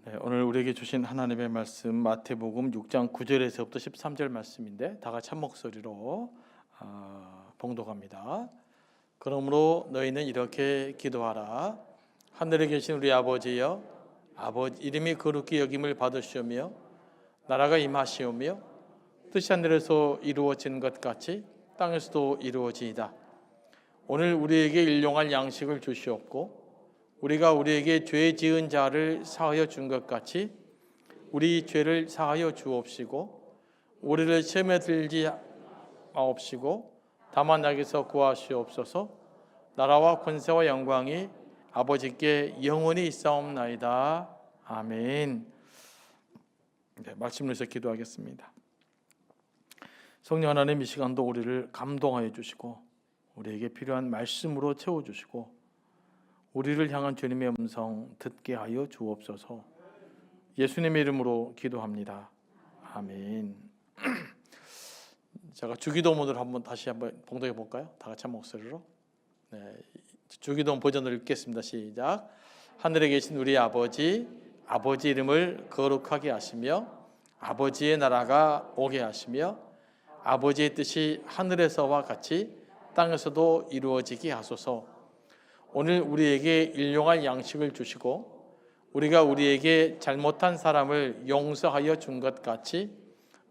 네, 오늘 우리에게 주신 하나님의 말씀 마태복음 6장 9절에서부터 13절 말씀인데 다 같이 한 목소리로 봉독합니다. 그러므로 너희는 이렇게 기도하라. 하늘에 계신 우리 아버지여, 아버지 이름이 거룩히 여김을 받으시오며 나라가 임하시오며 뜻이 하늘에서 이루어진 것 같이 땅에서도 이루어지이다. 오늘 우리에게 일용할 양식을 주시옵고 우리가 우리에게 죄 지은 자를 사하여 준 것 같이 우리 죄를 사하여 주옵시고 우리를 시험에 들지 마옵시고 다만 악에서 구하시옵소서. 나라와 권세와 영광이 아버지께 영원히 있사옵나이다. 아멘. 네, 말씀으로서 기도하겠습니다. 성령 하나님, 이 시간도 우리를 감동하여 주시고 우리에게 필요한 말씀으로 채워주시고 우리를 향한 주님의 음성 듣게 하여 주옵소서. 예수님의 이름으로 기도합니다. 아멘. 제가 주기도문을 다시 한번 봉독해 볼까요? 다 같이 한 목소리로. 네, 주기도문 버전을 읽겠습니다. 시작. 하늘에 계신 우리 아버지, 아버지 이름을 거룩하게 하시며 아버지의 나라가 오게 하시며 아버지의 뜻이 하늘에서와 같이 땅에서도 이루어지게 하소서. 오늘 우리에게 일용할 양식을 주시고 우리가 우리에게 잘못한 사람을 용서하여 준 것 같이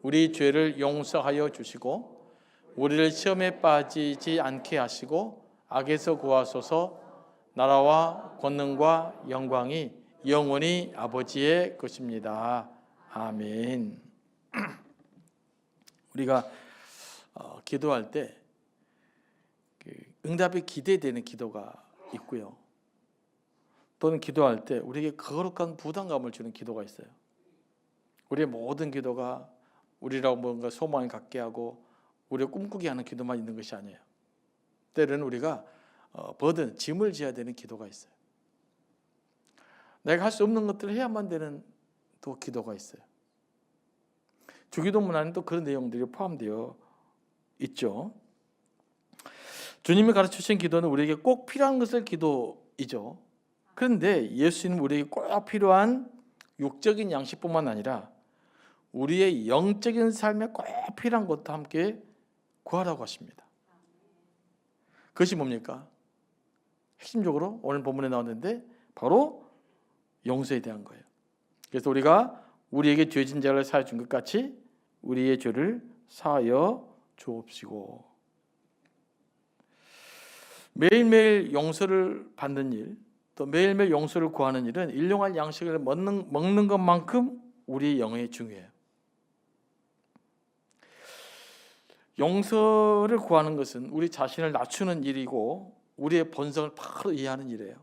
우리 죄를 용서하여 주시고 우리를 시험에 빠지지 않게 하시고 악에서 구하소서. 나라와 권능과 영광이 영원히 아버지의 것입니다. 아멘. 우리가 기도할 때 응답이 기대되는 기도가 있고요. 또는 기도할 때 우리에게 거룩한 부담감을 주는 기도가 있어요. 우리의 모든 기도가 우리라고 뭔가 소망을 갖게 하고 우리를 꿈꾸게 하는 기도만 있는 것이 아니에요. 때로는 우리가 짐을 져야 되는 기도가 있어요. 내가 할 수 없는 것들을 해야만 되는 또 기도가 있어요. 주기도문 안에 또 그런 내용들이 포함되어 있죠. 주님이 가르치신 기도는 우리에게 꼭 필요한 것을 기도이죠. 그런데 예수님은 우리에게 꼭 필요한 육적인 양식뿐만 아니라 우리의 영적인 삶에 꼭 필요한 것도 함께 구하라고 하십니다. 그것이 뭡니까? 핵심적으로 오늘 본문에 나왔는데 바로 용서에 대한 거예요. 그래서 우리가 우리에게 죄진 자를 사하여 준 것 같이 우리의 죄를 사하여 주옵시고. 매일매일 용서를 받는 일, 또 매일매일 용서를 구하는 일은 일용할 양식을 먹는 것만큼 우리의 영에 중요해요. 용서를 구하는 것은 우리 자신을 낮추는 일이고 우리의 본성을 바로 이해하는 일이에요.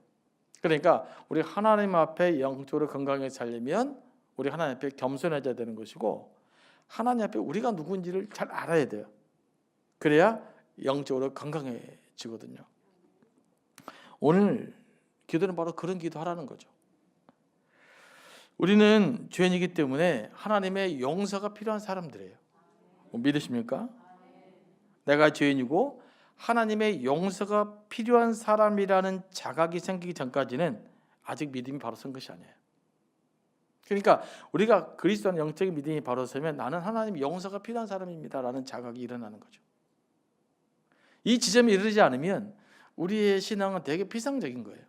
그러니까 우리 하나님 앞에 영적으로 건강하게 살려면 우리 하나님 앞에 겸손해져야 되는 것이고 하나님 앞에 우리가 누군지를 잘 알아야 돼요. 그래야 영적으로 건강해지거든요. 오늘 기도는 바로 그런 기도하라는 거죠. 우리는 죄인이기 때문에 하나님의 용서가 필요한 사람들이에요. 믿으십니까? 내가 죄인이고 하나님의 용서가 필요한 사람이라는 자각이 생기기 전까지는 아직 믿음이 바로 선 것이 아니에요. 그러니까 우리가 그리스도 안에 영적인 믿음이 바로 서면 나는 하나님의 용서가 필요한 사람입니다라는 자각이 일어나는 거죠. 이 지점에 이르지 않으면 우리의 신앙은 되게 피상적인 거예요.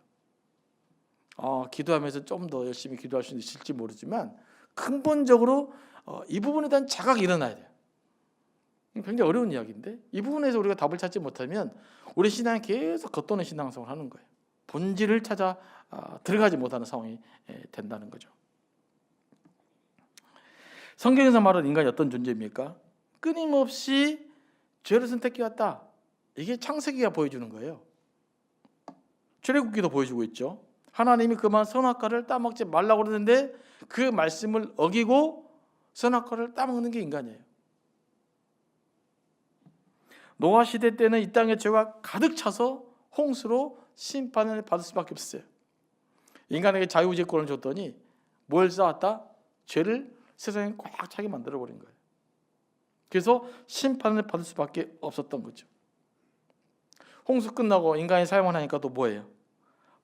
기도하면서 좀 더 열심히 기도할 수 있을지 모르지만 근본적으로 이 부분에 대한 자각이 일어나야 돼요. 굉장히 어려운 이야기인데 이 부분에서 우리가 답을 찾지 못하면 우리 신앙이 계속 겉도는 신앙생활을 하는 거예요. 본질을 찾아 들어가지 못하는 상황이 된다는 거죠. 성경에서 말하는 인간이 어떤 존재입니까? 끊임없이 죄를 선택해왔다. 이게 창세기가 보여주는 거예요. 출애굽기도 보여주고 있죠. 하나님이 그만 선악과를 따먹지 말라고 그러는데 그 말씀을 어기고 선악과를 따먹는 게 인간이에요. 노아 시대 때는 이 땅에 죄가 가득 차서 홍수로 심판을 받을 수밖에 없었어요. 인간에게 자유재권을 줬더니 뭘 쌓았다? 죄를 세상에 꽉 차게 만들어버린 거예요. 그래서 심판을 받을 수밖에 없었던 거죠. 홍수 끝나고 인간이 삶을 하니까 또 뭐예요?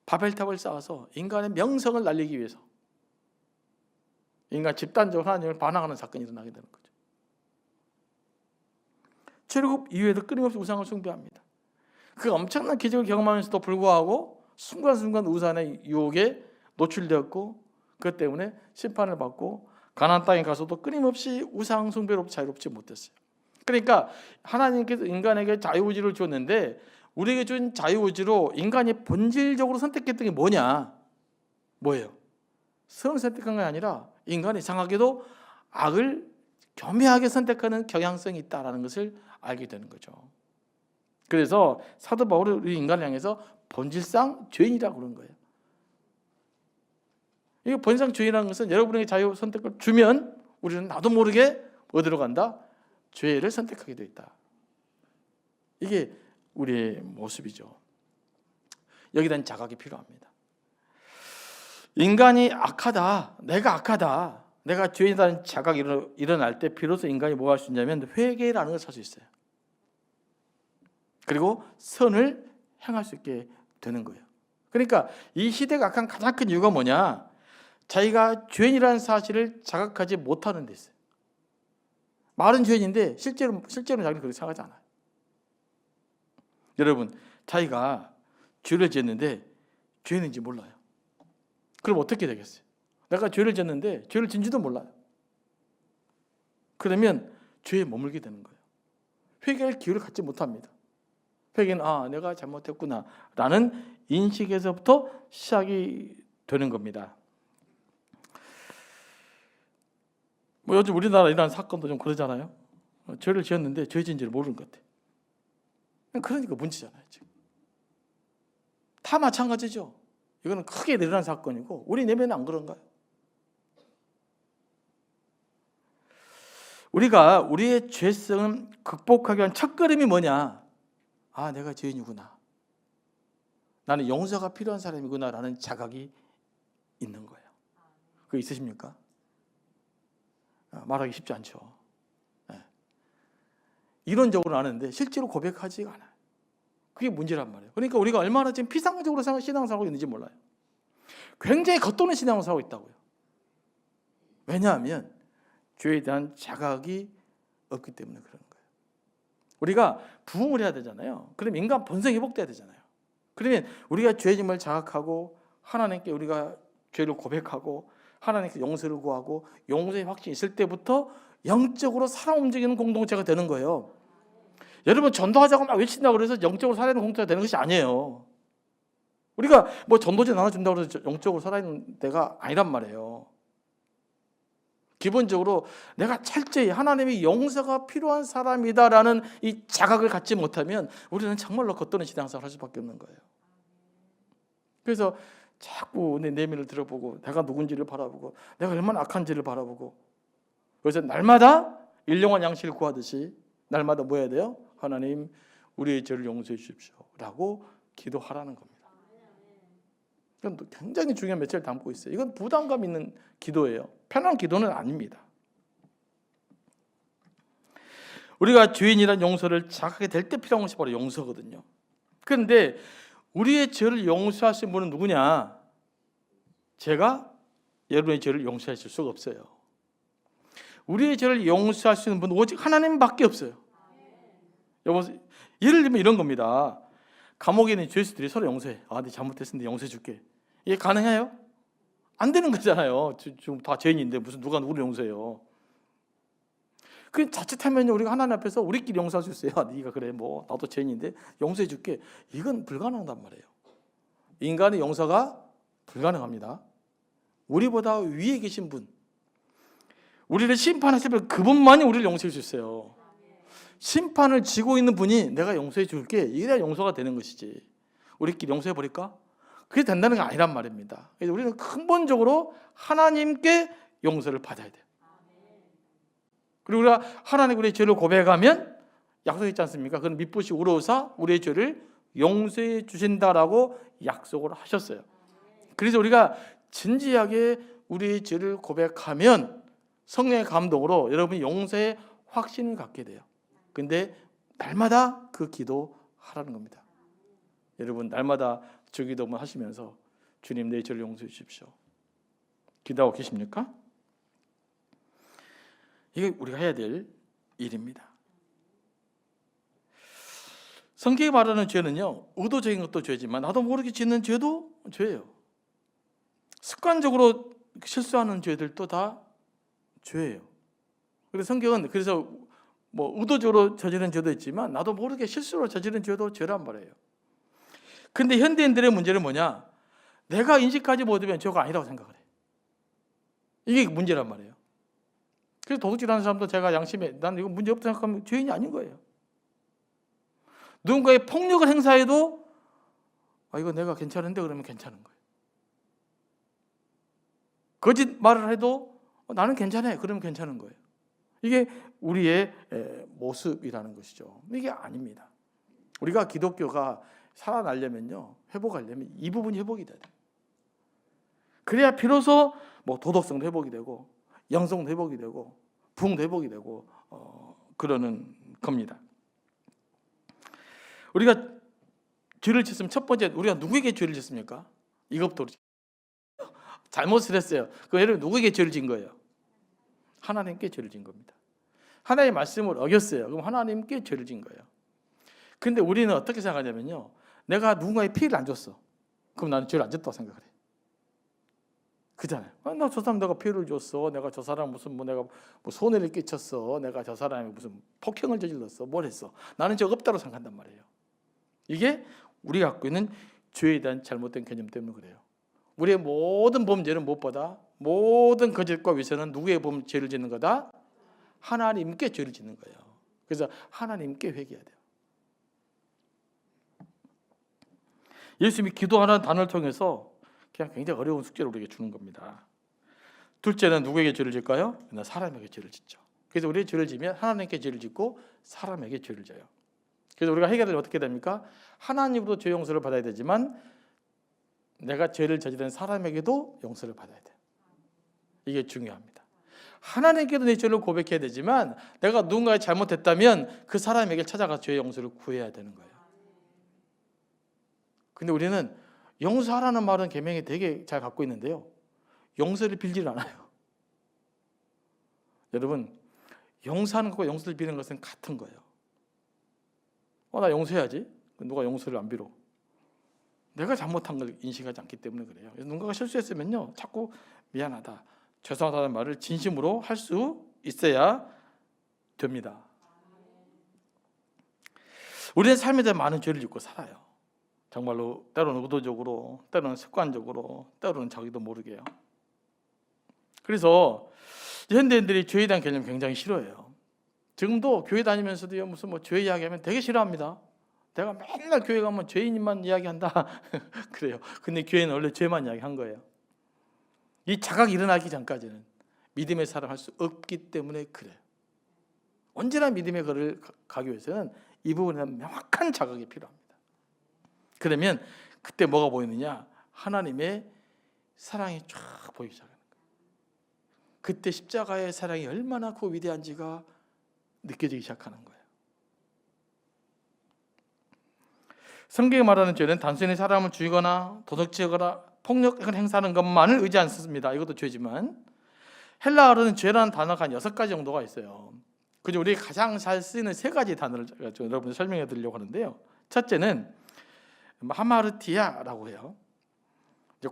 바벨탑을 쌓아서 인간의 명성을 날리기 위해서 인간 집단적으로 하나님을 반항하는 사건이 일어나게 되는 거죠. 출애굽 이후에도 끊임없이 우상을 숭배합니다. 그 엄청난 기적을 경험하면서도 불구하고 순간순간 우상의 유혹에 노출되었고 그것 때문에 심판을 받고 가나안 땅에 가서도 끊임없이 우상 숭배로부터 자유롭지 못했어요. 그러니까 하나님께서 인간에게 자유의지를 줬는데 우리에게 준 자유의지로 인간이 본질적으로 선택했던 게 뭐냐? 뭐예요? 선을 선택한 게 아니라 인간이 이상하게도 악을 교묘하게 선택하는 경향성이 있다는 것을 알게 되는 거죠. 그래서 사도 바울이 우리 인간을 향해서 본질상 죄인이라고 그런 거예요. 이 본질상 죄인이라는 것은 여러분에게 자유 선택을 주면 우리는 나도 모르게 어디로 간다? 죄를 선택하게 되어 있다. 이게 우리의 모습이죠. 여기에 대한 자각이 필요합니다. 인간이 악하다, 내가 악하다, 내가 죄인이라는 자각이 일어날 때 비로소 인간이 뭐 할 수 있냐면 회개라는 것을 할 수 있어요. 그리고 선을 행할 수 있게 되는 거예요. 그러니까 이 시대가 악한 가장 큰 이유가 뭐냐? 자기가 죄인이라는 사실을 자각하지 못하는 데 있어요. 말은 죄인인데 실제로는 자기는 그렇게 생각하지 않아요. 여러분, 자기가 죄를 지었는데 죄인인지 몰라요. 그럼 어떻게 되겠어요? 내가 죄를 지었는데 죄를 진지도 몰라요. 그러면 죄에 머물게 되는 거예요. 회개할 기회를 갖지 못합니다. 회개는 내가 잘못했구나 라는 인식에서부터 시작이 되는 겁니다. 뭐 요즘 우리나라 이런 사건도 좀 그러잖아요. 죄를 지었는데 죄 진지를 모르는 것 같아요. 그러니까 문제잖아요. 지금 다 마찬가지죠. 이거는 크게 일어난 사건이고 우리 내면은 안 그런가요? 우리가 우리의 죄성을 극복하기 위한 첫걸음이 뭐냐? 내가 죄인이구나. 나는 용서가 필요한 사람이구나 라는 자각이 있는 거예요. 그거 있으십니까? 말하기 쉽지 않죠. 이론적으로는 아는데 실제로 고백하지가 않아요. 그게 문제란 말이에요. 그러니까 우리가 얼마나 지금 피상적으로 신앙생활하고 있는지 몰라요. 굉장히 겉도는 신앙을 하고 있다고요. 왜냐하면 죄에 대한 자각이 없기 때문에 그러는 거예요. 우리가 부흥을 해야 되잖아요. 그럼 인간 본성이 회복돼야 되잖아요. 그러면 우리가 죄짐을 자각하고 하나님께 우리가 죄를 고백하고 하나님께 용서를 구하고 용서의 확신이 있을 때부터 영적으로 살아 움직이는 공동체가 되는 거예요. 여러분 전도하자고 막 외친다고 그래서 영적으로 살아있는 공동체가 되는 것이 아니에요. 우리가 뭐 전도제 나눠준다고 해서 영적으로 살아있는 데가 아니란 말이에요. 기본적으로 내가 철저히 하나님의 용서가 필요한 사람이다라는 이 자각을 갖지 못하면 우리는 정말로 겉도는 신앙생활을 할 수밖에 없는 거예요. 그래서 자꾸 내 내면을 들어보고 내가 누군지를 바라보고 내가 얼마나 악한지를 바라보고 그래서 날마다 일용할 양식을 구하듯이 날마다 뭐 해야 돼요? 하나님 우리의 죄를 용서해 주십시오 라고 기도하라는 겁니다. 이건 굉장히 중요한 메시지를 담고 있어요. 이건 부담감 있는 기도예요. 편한 기도는 아닙니다. 우리가 죄인이란 용서를 자각하게 될 때 필요한 것이 바로 용서거든요. 그런데 우리의 죄를 용서하신 분은 누구냐? 제가 여러분의 죄를 용서하실 수가 없어요. 우리의 죄를 용서하시는 분은 오직 하나님밖에 없어요. 여보세요? 예를 들면 이런 겁니다. 감옥에 있는 죄수들이 서로 용서해. 네 잘못했는데 용서해 줄게. 이게 가능해요? 안 되는 거잖아요. 지금 다 죄인인데 무슨 누가 누구를 용서해요? 그 자칫하면 우리가 하나님 앞에서 우리끼리 용서할 수 있어요. 네가 그래 뭐 나도 죄인인데 용서해 줄게. 이건 불가능하단 말이에요. 인간의 용서가 불가능합니다. 우리보다 위에 계신 분, 우리를 심판하실 분, 그분만이 우리를 용서해 줄 수 있어요. 심판을 지고 있는 분이 내가 용서해 줄게. 이래야 용서가 되는 것이지. 우리끼리 용서해 버릴까? 그게 된다는 게 아니란 말입니다. 그래서 우리는 근본적으로 하나님께 용서를 받아야 돼요. 그리고 우리가 하나님 우리의 죄를 고백하면 약속했지 않습니까? 그건 미쁘시 우러우사 우리의 죄를 용서해 주신다라고 약속을 하셨어요. 그래서 우리가 진지하게 우리의 죄를 고백하면 성령의 감동으로 여러분이 용서의 확신을 갖게 돼요. 근데 날마다 그 기도 하라는 겁니다. 여러분 날마다 주기도문 하시면서 주님 내 죄를 용서해 주십시오. 기도하고 계십니까? 이게 우리가 해야 될 일입니다. 성경이 말하는 죄는요, 의도적인 것도 죄지만 나도 모르게 짓는 죄도 죄예요. 습관적으로 실수하는 죄들도 다 죄예요. 그래서 성경은 뭐 의도적으로 저지른 죄도 있지만 나도 모르게 실수로 저지른 죄도 죄란 말이에요. 근데 현대인들의 문제는 뭐냐? 내가 인식하지 못하면 죄가 아니라고 생각을 해. 이게 문제란 말이에요. 그래서 도둑질하는 사람도 제가 양심에 난 이거 문제 없다 생각하면 죄인이 아닌 거예요. 누군가의 폭력을 행사해도 이거 내가 괜찮은데 그러면 괜찮은 거예요. 거짓말을 해도 나는 괜찮아 그러면 괜찮은 거예요. 이게 우리의 모습이라는 것이죠. 이게 아닙니다. 우리가 기독교가 살아나려면요, 회복하려면 이 부분이 회복이 돼야 돼요. 그래야 비로소 뭐 도덕성도 회복이 되고 영성도 회복이 되고 부흥도 회복이 되고 그러는 겁니다. 우리가 죄를 짓으면 첫 번째 우리가 누구에게 죄를 짓습니까? 이것부터 잘못을 했어요. 그 여러분 누구에게 죄를 진 거예요? 하나님께 죄를 진 겁니다. 하나님의 말씀을 어겼어요. 그럼 하나님께 죄를 진 거예요. 근데 우리는 어떻게 생각하냐면요, 내가 누군가의 피해를 안 줬어. 그럼 나는 죄를 안 졌다고 생각을 해. 그잖아요. 나 저 사람 내가 피해를 줬어. 내가 저 사람 내가 손해를 끼쳤어. 내가 저 사람이 무슨 폭행을 저질렀어. 뭘 했어. 나는 죄 없다고 생각한단 말이에요. 이게 우리가 갖고 있는 죄에 대한 잘못된 개념 때문에 그래요. 우리의 모든 범죄는 무엇보다 모든 거짓과 위선은 누구의 죄를 짓는 거다? 하나님께 죄를 짓는 거예요. 그래서 하나님께 회개해야 돼요. 예수님이 기도하는 단어를 통해서 그냥 굉장히 어려운 숙제를 우리에게 주는 겁니다. 둘째는 누구에게 죄를 질까요? 사람에게 죄를 짓죠. 그래서 우리의 죄를 지면 하나님께 죄를 짓고 사람에게 죄를 져요. 그래서 우리가 해결을 어떻게 됩니까? 하나님으로 죄 용서를 받아야 되지만 내가 죄를 저지른 사람에게도 용서를 받아야 돼요. 이게 중요합니다. 하나님께도 내 죄를 고백해야 되지만 내가 누군가가 잘못했다면 그 사람에게 찾아가 죄의 용서를 구해야 되는 거예요. 근데 우리는 용서하라는 말은 계명에 되게 잘 갖고 있는데요, 용서를 빌질 않아요. 여러분, 용서하는 것과 용서를 비는 것은 같은 거예요. 나 용서해야지. 누가 용서를 안 빌어? 내가 잘못한 걸 인식하지 않기 때문에 그래요. 누군가가 실수했으면요, 자꾸 미안하다, 죄송하다는 말을 진심으로 할 수 있어야 됩니다. 우리는 삶에 대해 많은 죄를 짓고 살아요. 정말로 때로는 의도적으로, 때로는 습관적으로, 때로는 자기도 모르게요. 그래서 현대인들이 죄에 대한 개념 굉장히 싫어해요. 지금도 교회 다니면서도요, 무슨 죄 이야기하면 되게 싫어합니다. 내가 맨날 교회 가면 죄인만 이야기한다 그래요. 근데 교회는 원래 죄만 이야기한 거예요. 이 자각이 일어나기 전까지는 믿음의 사람 할 수 없기 때문에 그래요. 언제나 믿음의 거리를 가기 위해서는 이 부분에 명확한 자각이 필요합니다. 그러면 그때 뭐가 보이느냐? 하나님의 사랑이 쫙 보이기 시작하는 거예요. 그때 십자가의 사랑이 얼마나 그 위대한지가 느껴지기 시작하는 거예요. 성경이 말하는 죄는 단순히 사람을 죽이거나 도둑질하거나 폭력을 행사하는 것만을 의지 않습니다. 이것도 죄지만 헬라어로는 죄라는 단어가 한 6가지 정도가 있어요. 그중 우리 가장 잘 쓰이는 3가지 단어를 여러분들 설명해 드리려고 하는데요. 첫째는 하마르티아라고 해요.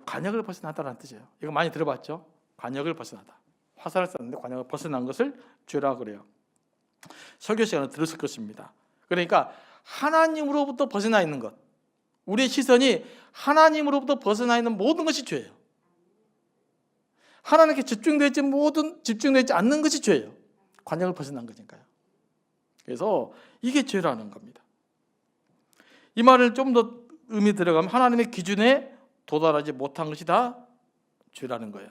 관역을 벗어나다라는 뜻이에요. 이거 많이 들어봤죠? 관역을 벗어나다. 화살을 쐈는데 관역을 벗어난 것을 죄라고 그래요. 설교 시간에 들었을 것입니다. 그러니까 하나님으로부터 벗어나 있는 것, 우리의 시선이 하나님으로부터 벗어나 있는 모든 것이 죄예요. 하나님께 집중되지 않는 것이 죄예요. 관역을 벗어난 거니까요. 그래서 이게 죄라는 겁니다. 이 말을 좀 더 의미 들어가면 하나님의 기준에 도달하지 못한 것이 다 죄라는 거예요.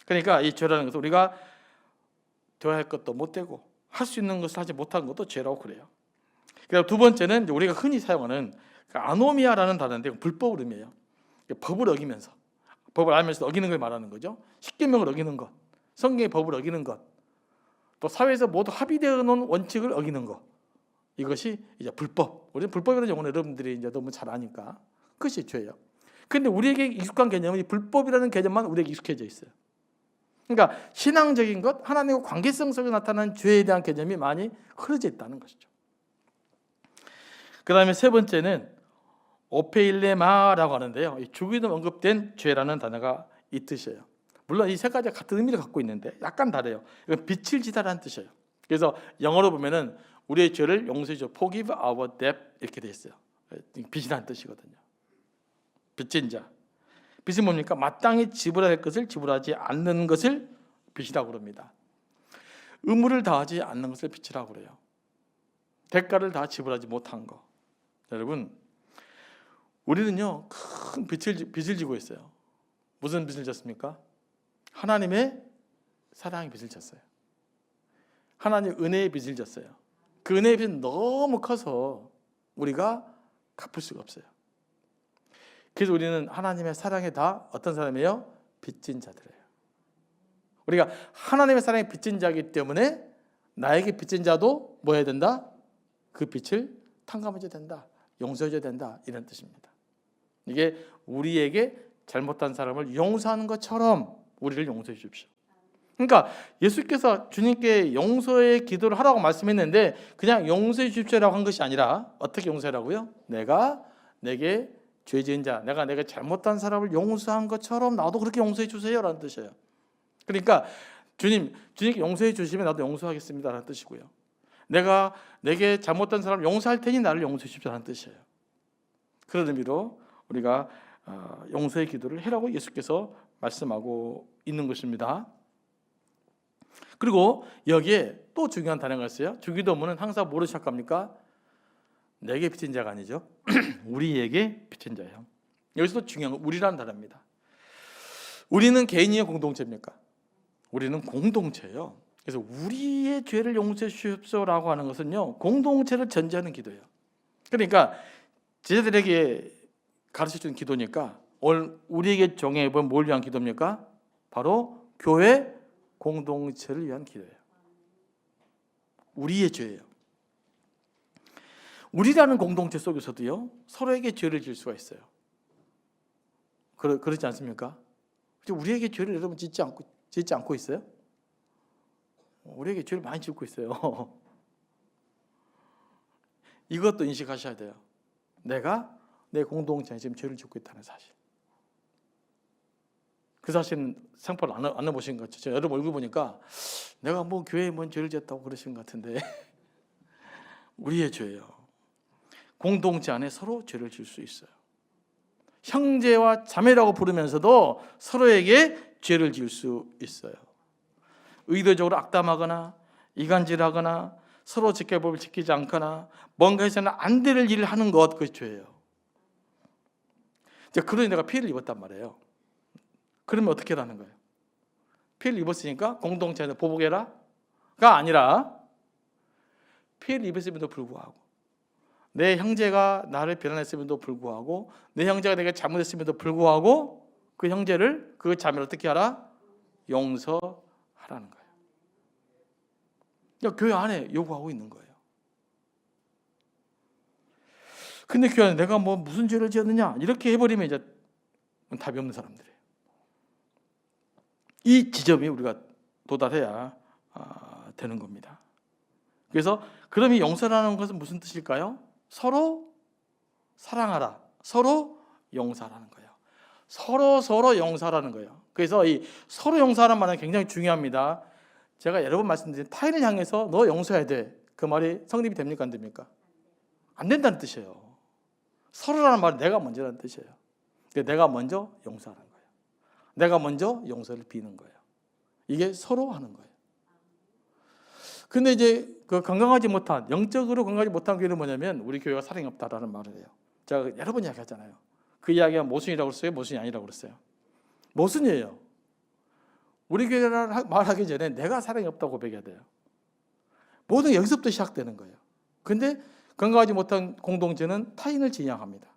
그러니까 이 죄라는 것은 우리가 대화할 것도 못 되고 할 수 있는 것을 하지 못한 것도 죄라고 그래요. 그리고 두 번째는 우리가 흔히 사용하는 아노미아라는 단어인데 불법을 의미해요. 법을 어기면서, 법을 알면서 어기는 걸 말하는 거죠. 십계명을 어기는 것, 성경의 법을 어기는 것, 또 사회에서 모두 합의되어 놓은 원칙을 어기는 것, 이것이 이제 불법. 우리는 불법이라는 용어는 여러분들이 이제 너무 잘 아니까 그것이 죄예요. 그런데 우리에게 익숙한 개념은 이 불법이라는 개념만 우리에게 익숙해져 있어요. 그러니까 신앙적인 것, 하나님과 관계성 속에 나타나는 죄에 대한 개념이 많이 흐려져 있다는 것이죠. 그 다음에 세 번째는 오페일레마라고 하는데요, 주기도 언급된 죄라는 단어가 이 뜻이에요. 물론 이 세 가지가 같은 의미를 갖고 있는데 약간 다르요. 이건 빛을 지다라는 뜻이에요. 그래서 영어로 보면은 우리의 죄를 용서해 줘, forgive our debt 이렇게 돼 있어요. 빛이라는 뜻이거든요. 빚진 자. 빚은 뭡니까? 마땅히 지불해야 할 것을 지불하지 않는 것을 빚이라고 그럽니다. 의무를 다하지 않는 것을 빚이라고 그래요. 대가를 다 지불하지 못한 거. 여러분, 우리는요 큰 빚을 지고 있어요. 무슨 빚을 졌습니까? 하나님의 사랑의 빚을 졌어요. 하나님 은혜의 빚을 졌어요. 그 은혜의 빚은 너무 커서 우리가 갚을 수가 없어요. 그래서 우리는 하나님의 사랑에 다 어떤 사람이에요? 빚진 자들이에요. 우리가 하나님의 사랑에 빚진 자이기 때문에 나에게 빚진 자도 뭐 해야 된다? 그 빚을 탕감해줘야 된다, 용서해줘야 된다, 이런 뜻입니다. 이게 우리에게 잘못한 사람을 용서하는 것처럼 우리를 용서해 주십시오. 그러니까 예수께서 주님께 용서의 기도를 하라고 말씀했는데 그냥 용서해 주십시오라고 한 것이 아니라 어떻게 용서하라고요? 내가 내게 죄 지은 자, 내가 내가 잘못한 사람을 용서한 것처럼 나도 그렇게 용서해 주세요라는 뜻이에요. 그러니까 주님께 용서해 주시면 나도 용서하겠습니다라는 뜻이고요. 내가 내게 잘못한 사람을 용서할 테니 나를 용서해 주십시오라는 뜻이에요. 그런 의미로 우리가 용서의 기도를 해라고 예수께서 말씀하고 있는 것입니다. 그리고 여기에 또 중요한 단어가 있어요. 주기도문은 항상 뭐로 시작합니까? 내게 빚진 자가 아니죠. 우리에게 빚진 자예요. 여기서도 중요한 건 우리라는 단어입니다. 우리는 개인이요, 공동체입니까? 우리는 공동체예요. 그래서 우리의 죄를 용서해 주십시오라고 하는 것은요, 공동체를 전제하는 기도예요. 그러니까 제자들에게 가르쳐준 기도니까 오늘 우리에게 정해본 뭘 위한 기도입니까? 바로 교회 공동체를 위한 기도예요. 우리의 죄예요. 우리라는 공동체 속에서도요, 서로에게 죄를 지을 수가 있어요. 그렇지 않습니까? 우리에게 죄를 여러분 짓지 않고 있어요? 우리에게 죄를 많이 짓고 있어요. 이것도 인식하셔야 돼요. 내가 내 공동체에 지금 죄를 짓고 있다는 사실. 그 사실은 생각을 안 해보신 것 같죠. 제가 여러분 얼굴 보니까 내가 뭐 교회에 뭔 죄를 지었다고 그러신 것 같은데 우리의 죄예요. 공동체 안에 서로 죄를 지을 수 있어요. 형제와 자매라고 부르면서도 서로에게 죄를 지을 수 있어요. 의도적으로 악담하거나 이간질하거나 서로 지켜법을 지키지 않거나 뭔가 해서는 안 될 일을 하는 것, 그것이 죄예요. 그러니 내가 피해를 입었단 말이에요. 그러면 어떻게 하라는 거예요? 피해를 입었으니까 공동체에서 보복해라가 아니라 피해를 입었음에도 불구하고 내 형제가 나를 비난했음에도 불구하고 내 형제가 내가 잘못했음에도 불구하고 그 형제를, 그 자매를 어떻게 하라? 용서하라는 거예요. 교회 안에 요구하고 있는 거예요. 근데 교회 안에 내가 뭐 무슨 죄를 지었느냐 이렇게 해버리면 이제 답이 없는 사람들이에요. 이 지점이 우리가 도달해야 되는 겁니다. 그래서 그럼 이 용서라는 것은 무슨 뜻일까요? 서로 사랑하라, 서로 용서하라는 거예요. 서로 용서하라는 거예요. 그래서 이 서로 용서하라는 말은 굉장히 중요합니다. 제가 여러 번 말씀드린 타인을 향해서 너 용서해야 돼, 그 말이 성립이 됩니까, 안 됩니까? 안 된다는 뜻이에요. 서로라는 말은 내가 먼저라는 뜻이에요. 내가 먼저 용서하는 거예요. 내가 먼저 용서를 비는 거예요. 이게 서로 하는 거예요. 근데 이제 그 건강하지 못한, 영적으로 건강하지 못한 교회는 뭐냐면 우리 교회가 사랑이 없다라는 말을 해요. 제가 여러 번 이야기하잖아요. 그 이야기가 모순이라고 그랬어요? 모순이 아니라고 그랬어요? 모순이에요. 우리 교회를 말하기 전에 내가 사랑이 없다고 고백해야 돼요. 모든 게 여기서부터 시작되는 거예요. 근데 건강하지 못한 공동체는 타인을 진양합니다.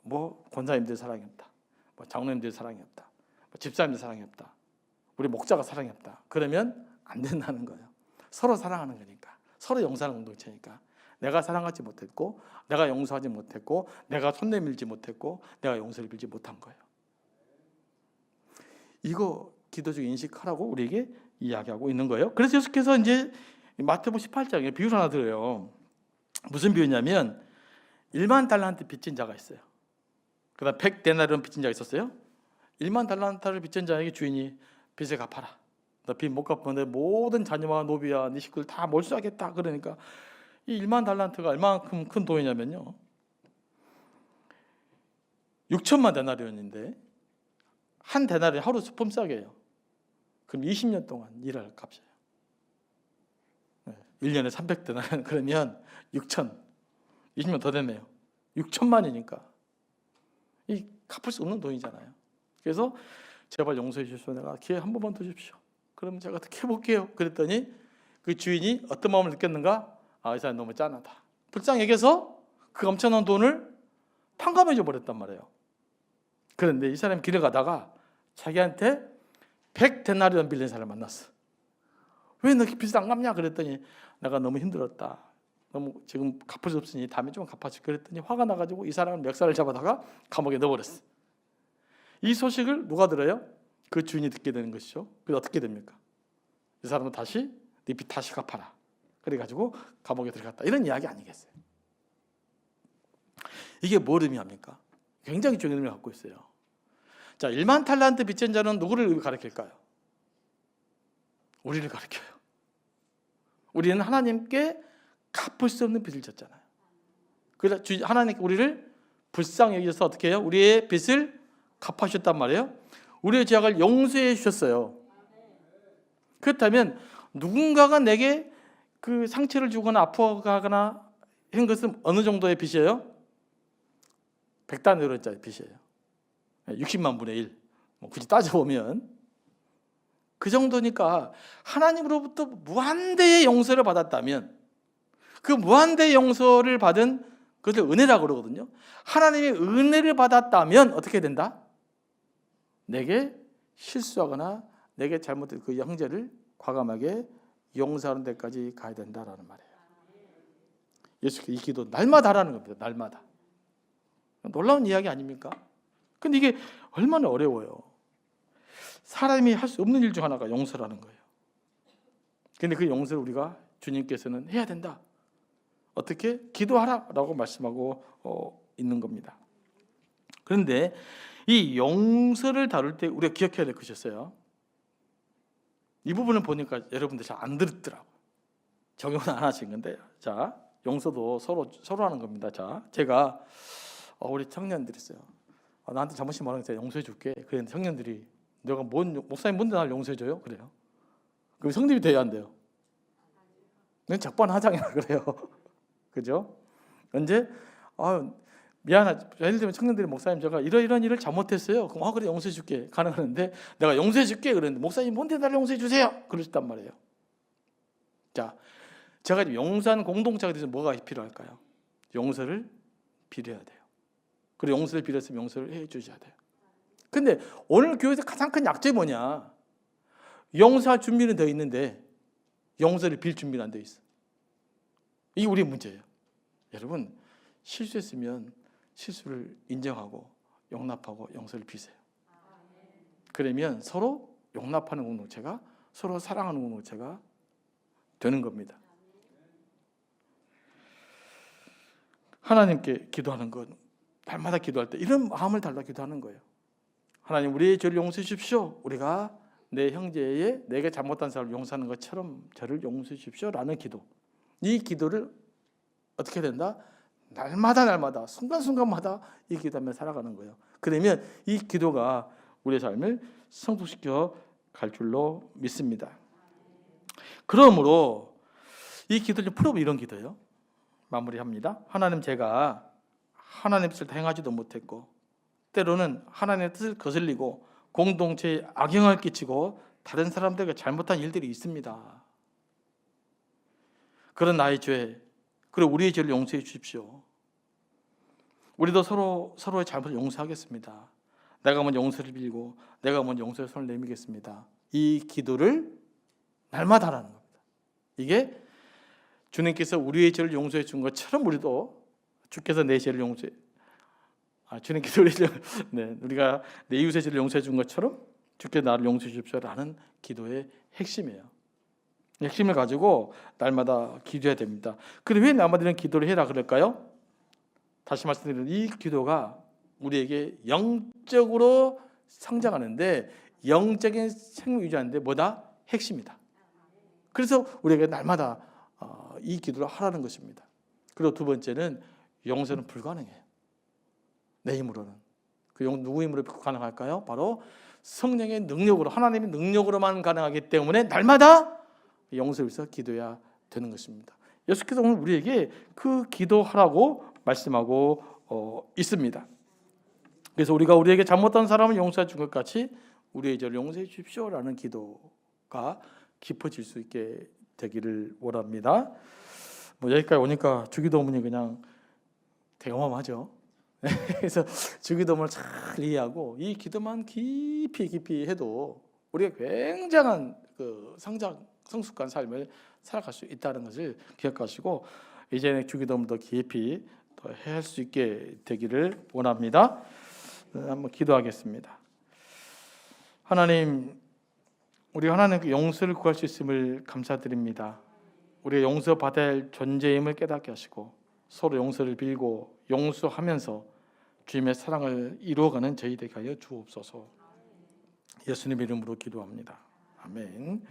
뭐 권사님들 사랑이 없다, 뭐 장로님들 사랑이 없다, 뭐 집사님들 사랑이 없다, 우리 목자가 사랑이 없다. 그러면 안 된다는 거예요. 서로 사랑하는 거니까, 서로 용서하는 공동체니까. 내가 사랑하지 못했고, 내가 용서하지 못했고, 내가 손 내밀지 못했고, 내가 용서를 빌지 못한 거예요. 이거 기도적 인식하라고 우리에게 이야기하고 있는 거예요. 그래서 예수께서 이제 마태복음 18장에 비유를 하나 들어요. 무슨 비유냐면 1만 달란트 빚진 자가 있어요. 그다음 100데나리온 빚진 자가 있었어요. 1만 달란트를 빚진 자에게 주인이 빚을 갚아라. 너 빚 못 갚으면 내 모든 자녀와 노비와 네 식구를 다 몰수하겠다. 그러니까 이 1만 달란트가 얼마큼 큰 돈이냐면요, 6천만 데나리온인데 한 데나리온 하루 스품싸게예요. 그럼 20년 동안 일할 값이에요. 1년에 300데나리온 그러면 6천, 20년 더 됐네요. 6천만이니까 이 갚을 수 없는 돈이잖아요. 그래서 제발 용서해 주십시오. 내가 기회 한 번만 더 주십시오. 그럼 제가 어떻게 해볼게요. 그랬더니 그 주인이 어떤 마음을 느꼈는가? 아, 이 사람 너무 짠하다. 불쌍히 여겨서 그 엄청난 돈을 탕감해 줘 버렸단 말이에요. 그런데 이 사람이 길을 가다가 자기한테 100데나리온 빌린 사람을 만났어. 왜 너 빚을 안 갚냐? 그랬더니 내가 너무 힘들었다. 너무 지금 갚을 수 없으니 다음에 좀 갚아줄. 그랬더니 화가 나가지고 이 사람을 멱살을 잡아다가 감옥에 넣어버렸어. 이 소식을 누가 들어요? 그 주인이 듣게 되는 것이죠. 그래서 어떻게 됩니까? 이 사람은 다시 네 빚 다시 갚아라. 그래가지고 감옥에 들어갔다. 이런 이야기 아니겠어요? 이게 뭘 의미합니까? 굉장히 중요한 의미를 갖고 있어요. 자, 1만 달란트 빚진 자는 누구를 가리킬까요? 우리를 가리켜요. 우리는 하나님께 갚을 수 없는 빚을 졌잖아요. 그래서 하나님께 우리를 불쌍히 여기셔서 어떻게 해요? 우리의 빚을 갚아주셨단 말이에요. 우리의 죄악을 용서해 주셨어요. 그렇다면 누군가가 내게 그 상처를 주거나 아파하거나 한 것은 어느 정도의 빚이에요? 100데나리온짜리 빚이에요. 60만 분의 1. 굳이 따져보면 그 정도니까 하나님으로부터 무한대의 용서를 받았다면 그 무한대의 용서를 받은 그것을 은혜라고 그러거든요. 하나님의 은혜를 받았다면 어떻게 된다? 내게 실수하거나 내게 잘못된 그 형제를 과감하게 용서하는 데까지 가야 된다라는 말이에요. 예수께서 이 기도 날마다 하라는 겁니다. 날마다. 놀라운 이야기 아닙니까? 근데 이게 얼마나 어려워요. 사람이 할 수 없는 일 중 하나가 용서라는 거예요. 근데 그 용서를 우리가 주님께서는 해야 된다. 어떻게? 기도하라라고 말씀하고 있는 겁니다. 그런데 이 용서를 다룰 때 우리가 기억해야 될 것이 있어요. 이 부분을 보니까 여러분들 잘 안 들었더라고요. 적용은 안 하신 건데, 자, 용서도 서로 하는 겁니다. 자, 제가 우리 청년들이 있어요. 나한테 잘못이 많으니까 제가 용서해 줄게. 그런데 청년들이 내가 목사님 뭔데 나를 용서해 줘요? 그래요. 그럼 성립이 돼야 안 돼요. 난 적반하장이라 그래요. 그죠? 언제 미안하지. 예를 들면 청년들이 목사님 제가 이런 일을 잘못했어요. 그럼 그래 용서해 줄게. 가능한데 내가 용서해 줄게. 그랬는데 목사님 뭔데 나를 용서해 주세요. 그러셨단 말이에요. 자, 제가 용서하는 공동체가 돼서 뭐가 필요할까요? 용서를 빌어야 돼요. 그리고 용서를 빌었으면 용서를 해 주셔야 돼요. 근데 오늘 교회에서 가장 큰 약점이 뭐냐? 용서할 준비는 되어 있는데 용서를 빌 준비는 안 되어 있어. 이게 우리의 문제예요. 여러분, 실수했으면 실수를 인정하고 용납하고 용서를 비세요. 그러면 서로 용납하는 공동체가, 서로 사랑하는 공동체가 되는 겁니다. 하나님께 기도하는 건 날마다 기도할 때 이런 마음을 달라 기도하는 거예요. 하나님, 우리의 죄를 용서해 주십시오. 우리가 내 형제의 내게 잘못한 사람을 용서하는 것처럼 저를 용서해 주십시오 라는 기도. 이 기도를 어떻게 된다? 날마다 순간순간마다 이 기도하며 살아가는 거예요. 그러면 이 기도가 우리의 삶을 성숙시켜 갈 줄로 믿습니다. 그러므로 이 기도를 풀어보면 이런 기도예요. 마무리합니다. 하나님, 제가 하나님의 뜻을 행하지도 못했고 때로는 하나님의 뜻을 거슬리고 공동체에 악영향을 끼치고 다른 사람들에게 잘못한 일들이 있습니다. 그런 나의 죄, 그리고 우리의 죄를 용서해 주십시오. 우리도 서로의 잘못을 용서하겠습니다. 내가 먼저 용서를 빌고 내가 먼저 용서의 손을 내밀겠습니다. 이 기도를 날마다 하라는 겁니다. 이게 주님께서 우리의 죄를 용서해 준 것처럼 우리도 주께서 내 죄를 용서해 주님께서 우리가 내 이웃의 죄를 용서해 준 것처럼 주께 나를 용서해 주십시오라는 기도의 핵심이에요. 핵심을 가지고 날마다 기도해야 됩니다. 그런데 왜 날마다 이런 기도를 해라 그럴까요? 다시 말씀드리면 이 기도가 우리에게 영적으로 성장하는데 영적인 생명 유지하는데 뭐다? 핵심이다. 그래서 우리에게 날마다 이 기도를 하라는 것입니다. 그리고 두 번째는 용서는 불가능해요. 내 힘으로는. 그 누구 힘으로 가능할까요? 바로 성령의 능력으로, 하나님의 능력으로만 가능하기 때문에 날마다 용서를 위해서 기도해야 되는 것입니다. 예수께서 오늘 우리에게 그 기도하라고 말씀하고 있습니다. 그래서 우리가 우리에게 잘못한 사람을 용서해 준 것 같이 우리의 죄를 용서해 주십시오라는 기도가 깊어질 수 있게 되기를 원합니다. 여기까지 오니까 주기도문이 그냥 되게 어마어마하죠. 그래서 주기도문을 잘 이해하고 이 기도만 깊이 해도 우리가 굉장한 그 성숙한 삶을 살아갈 수 있다는 것을 기억하시고 이제는 주기도문을 더 깊이 더 할 수 있게 되기를 원합니다. 한번 기도하겠습니다. 하나님, 우리 하나님께 용서를 구할 수 있음을 감사드립니다. 우리가 용서받아야 할 존재임을 깨닫게 하시고 서로 용서를 빌고 용서하면서 주님의 사랑을 이루어가는 저희 되게 하여 주옵소서. 예수님 이름으로 기도합니다. 아멘.